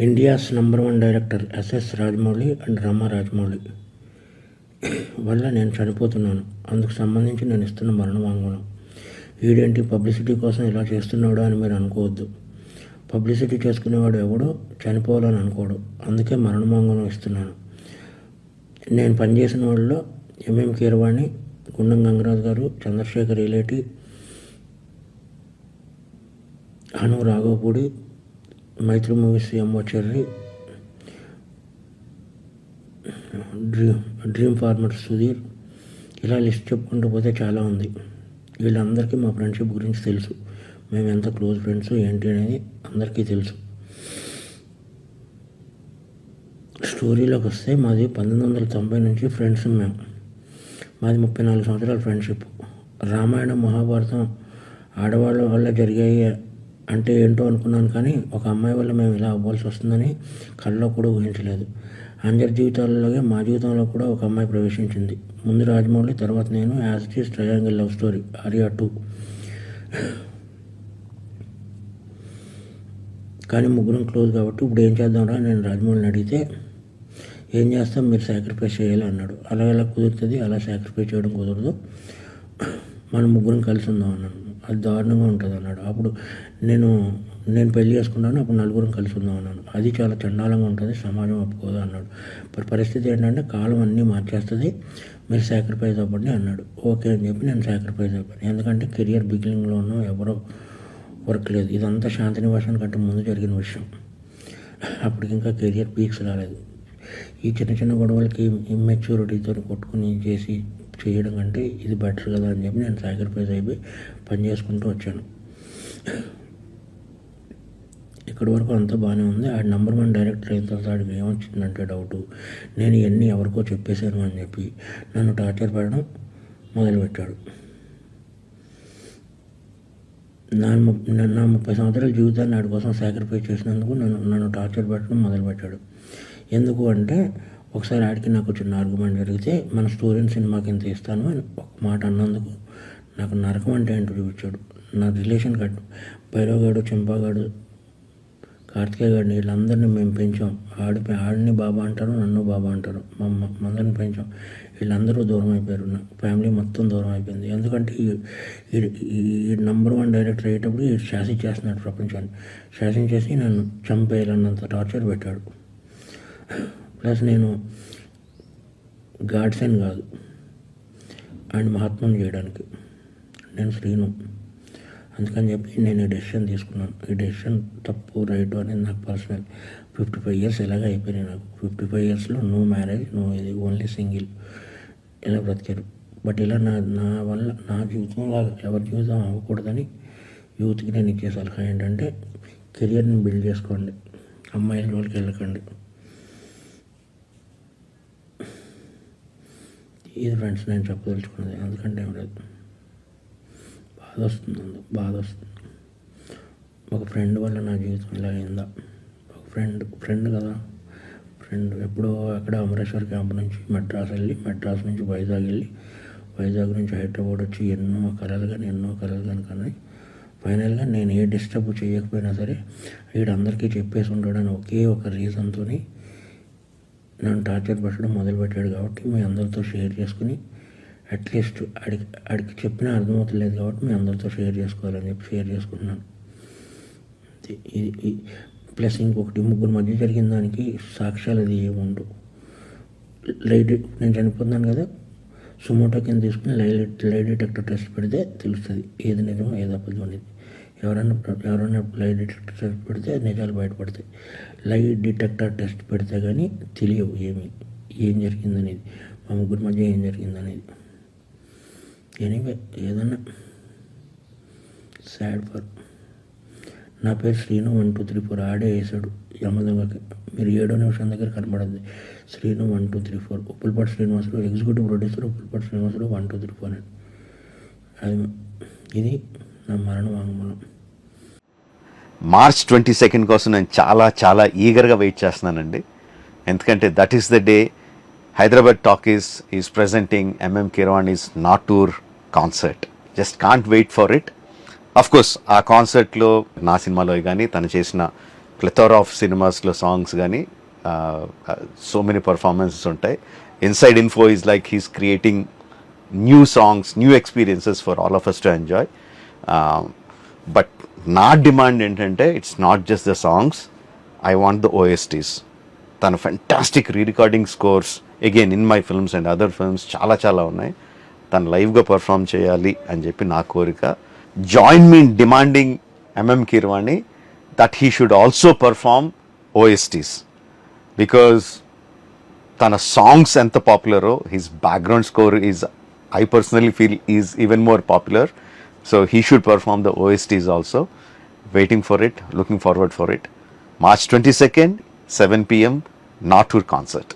India's number 1 director SS Rajamouli and Rama Rajamouli వల్ల నేను చనిపోతున్నాను. అందుకు సంబంధించి నేను ఇస్తున్న మరణ వాంగ్మూలం. వీడేంటి పబ్లిసిటీ కోసం ఇలా చేస్తున్నాడు అని మీరు అనుకోవద్దు. పబ్లిసిటీ చేసుకునేవాడు ఎవడో చనిపోవాలని అనుకోడు. అందుకే మరణ వాంగ్మూలం ఇస్తున్నాను. నేను పనిచేసిన వాళ్ళలో MM Keeravani, Gundam Gangaraju garu, Chandrasekhar Yeleti, Anu Raghavapudi, Mythri movies MO Cherry, dream farmer Sudheer, ఇలా లిస్ట్ చెప్పుకుంటూ పోతే చాలా ఉంది. వీళ్ళందరికీ మా ఫ్రెండ్షిప్ గురించి తెలుసు. మేము ఎంత క్లోజ్ ఫ్రెండ్స్ ఏంటి అనేది అందరికీ తెలుసు. స్టోరీలోకి వస్తే మాది 1990 నుంచి ఫ్రెండ్స్. మాది 34 సంవత్సరాల ఫ్రెండ్షిప్. రామాయణం, మహాభారతం ఆడవాళ్ళ వల్ల జరిగాయి అంటే ఏంటో అనుకున్నాను, కానీ ఒక అమ్మాయి వల్ల మేము ఇలా అవ్వాల్సి వస్తుందని కళ్ళలో కూడా ఊహించలేదు. అందరి జీవితాలలోనే మా జీవితంలో కూడా ఒక అమ్మాయి ప్రవేశించింది. ముందు రాజమౌళి, తర్వాత నేను. As it is triangle love story, Arya 2. కానీ ముగ్గురం క్లోజ్ కాబట్టి ఇప్పుడు ఏం చేద్దాంరా నేను రాజమౌళిని అడిగితే, ఏం చేస్తాం, మీరు సాక్రిఫైస్ చేయాలి అన్నాడు. అలా ఎలా కుదురుతుంది, అలా సాక్రిఫైస్ చేయడం కుదరదు, మనం ముగ్గురం కలిసి ఉందాం అన్నాను. అది దారుణంగా ఉంటుంది అన్నాడు. అప్పుడు నేను పెళ్లి చేసుకున్నాను, అప్పుడు నలుగురం కలిసి ఉందాం అన్నాను. అది చాలా చండాలంగా ఉంటుంది, సమాజం ఒప్పుకోదు అన్నాడు. పరిస్థితి ఏంటంటే కాలం అన్నీ మార్చేస్తుంది, మీరు సాక్రిఫైస్ అవ్వండి అన్నాడు. ఓకే అని చెప్పి నేను సాక్రిఫైస్ అయిపోయాను. ఎందుకంటే కెరియర్ బిగినింగ్లో ఉన్నాం, ఎవరో వర్క్ లేదు. ఇదంతా శాంతినివాసం కంటే ముందు జరిగిన విషయం. అప్పటికి ఇంకా కెరియర్ పీక్స్ రాలేదు. ఈ చిన్న చిన్న గొడవలకి ఇమ్మెచ్యూరిటీతో కొట్టుకుని చేయడం కంటే ఇది బెటర్ కదా అని చెప్పి నేను సాక్రిఫైస్ అయిపోయి పని చేసుకుంటూ వచ్చాను. ఇక్కడి వరకు అంతా బాగానే ఉంది. ఆడు నంబర్ 1 డైరెక్టర్ అయిన తర్వాత ఆడికి ఏమొచ్చిందంటే డౌటు, నేను ఇవన్నీ ఎవరికో చెప్పేశాను అని చెప్పి నన్ను టార్చర్ పెట్టడం మొదలుపెట్టాడు. నా 30 సంవత్సరాల జీవితాన్ని ఆడి కోసం సాక్రిఫైస్ చేసినందుకు నన్ను టార్చర్ పెట్టడం మొదలుపెట్టాడు. ఎందుకు అంటే, ఒకసారి ఆడికి నాకు చిన్న ఆర్గ్యుమెంట్ జరిగితే, మన స్టూడెంట్ సినిమాకి ఇంత ఇస్తాను అని ఒక మాట అన్నందుకు నాకు నరకం అంటే ఏంటో చూపించాడు. నా రిలేషన్ కట్టు భైరవగాడు, చెంపాగాడు, కార్తికేయ గాడిని, వీళ్ళందరినీ మేము పెంచాం. ఆడిని బాబా అంటారు, నన్ను బాబా అంటారు. మందరిని పెంచాం. వీళ్ళందరూ దూరం అయిపోయారు. నా ఫ్యామిలీ మొత్తం దూరం అయిపోయింది. ఎందుకంటే ఈ నంబర్ 1 డైరెక్టర్ అయ్యేటప్పుడు ఈ శాసించేస్తున్నాడు ప్రపంచాన్ని. శాసించేసి నన్ను చంపేయాలన్నంత టార్చర్ పెట్టాడు. ప్లస్ నేను గాడ్సన్ కాదు, అండ్ మహాత్మను చేయడానికి నేను శ్రీను. అందుకని చెప్పి నేను ఈ డెసిషన్ తీసుకున్నాను. ఈ డెసిషన్ తప్పు రైట్ అనేది నాకు పర్సనల్. 55 ఇయర్స్ ఎలాగ అయిపోయినాయి నాకు. 55 ఇయర్స్లో నో మ్యారేజ్, నో ఇది, ఓన్లీ సింగిల్, ఇలా బ్రతికారు. బట్ ఇలా నా వల్ల నా జీవితంలో ఎవరి జీవితం అవ్వకూడదని యూత్కి నేను ఇచ్చే సలహా ఏంటంటే, కెరియర్ని బిల్డ్ చేసుకోండి, అమ్మాయిల జోలికి వెళ్ళకండి. ఇది ఫ్రెండ్స్ నేను చెప్పదలుచుకున్నది. ఎందుకంటే ఏం లేదు, బాధ వస్తుంది. ఒక ఫ్రెండ్ వల్ల నా జీవితం ఇలా అయిందా? ఒక ఫ్రెండ్ కదా, ఫ్రెండ్ ఎప్పుడో అక్కడ అమరేశ్వర్ క్యాంప్ నుంచి మెడ్రాస్ వెళ్ళి, మెడ్రాస్ నుంచి వైజాగ్ వెళ్ళి, వైజాగ్ నుంచి హైదరాబాద్ వచ్చి ఎన్నో కలలు కానీ ఫైనల్గా నేను ఏ డిస్టర్బ్ చేయకపోయినా సరే వీడందరికీ చెప్పేసి ఉంటాడని ఒకే ఒక రీజన్తో నన్ను టార్చర్ పెట్టడం మొదలుపెట్టాడు. కాబట్టి మీ అందరితో షేర్ చేసుకుని, అట్లీస్ట్ ఆడికి చెప్పినా అర్థమవుతలేదు కాబట్టి మీ అందరితో షేర్ చేసుకోవాలని చెప్పి షేర్ చేసుకుంటున్నాను. ఇది ప్లస్ ఇంకొకటి, ముగ్గురు మధ్య జరిగిన దానికి సాక్ష్యాలు అది ఏముండవు. నేను చనిపోతున్నాను కదా, సుమోటో కింద తీసుకుని లై డిటెక్టర్ టెస్ట్ పెడితే తెలుస్తుంది ఏది నిజం ఏది అబద్ధం అనేది. ఎవరైనా లై డిటెక్టర్ టెస్ట్ పెడితే నిజాలు బయటపడతాయి. లై డిటెక్టర్ టెస్ట్ పెడితే కానీ తెలియవు ఏం జరిగిందనేది, మా ముగ్గురు మధ్య ఏం జరిగిందనేది. ఎనీవే, ఏదన్నా సాడ్ ఫర్. నా పేరు శ్రీను 1 2 3 4 ఆడే వేసాడు యమదొంగకి. మీరు 7వ నిమిషం దగ్గర కనబడద్ది శ్రీను 1 2 3 4. ఉప్పులపాటి శ్రీనివాసరావు, ఎగ్జిక్యూటివ్ ప్రొడ్యూసర్ ఉప్పులపాటి శ్రీనివాసరావు 1 2 3 4 అని. ఇది నా మరణ వాంగ్మూలం. మార్చ్ 22 కోసం నేను చాలా ఈగర్గా వెయిట్ చేస్తున్నానండి. ఎందుకంటే that is the day Hyderabad Talkies is presenting MM Keeravani's నాటూర్ concert. Just can't wait for it. Of course ఆ కాన్సర్ట్లో నా సినిమాలో కానీ తను చేసిన ప్లెథోరా ఆఫ్ సినిమాస్లో సాంగ్స్ కానీ సో మెనీ పర్ఫార్మెన్సెస్ ఉంటాయి. Inside info is like he's creating new songs, new experiences for all of us to enjoy. But నా డిమాండ్ ఏంటంటే it's not just the songs, I want the OSTs. తన fantastic రీ-రికార్డింగ్ scores again in my films and other films చాలా ఉన్నాయి. తను లైవ్గా perform చేయాలి అని చెప్పి నా కోరిక. Join me in demanding MM Keeravani that he should also perform OSTs, because తన సాంగ్స్ ఎంత పాపులరో his background score is, I personally feel is even more popular. So he should perform the OSTs also. Waiting for it, looking forward for it. March 22nd, 7 p.m, Natur concert.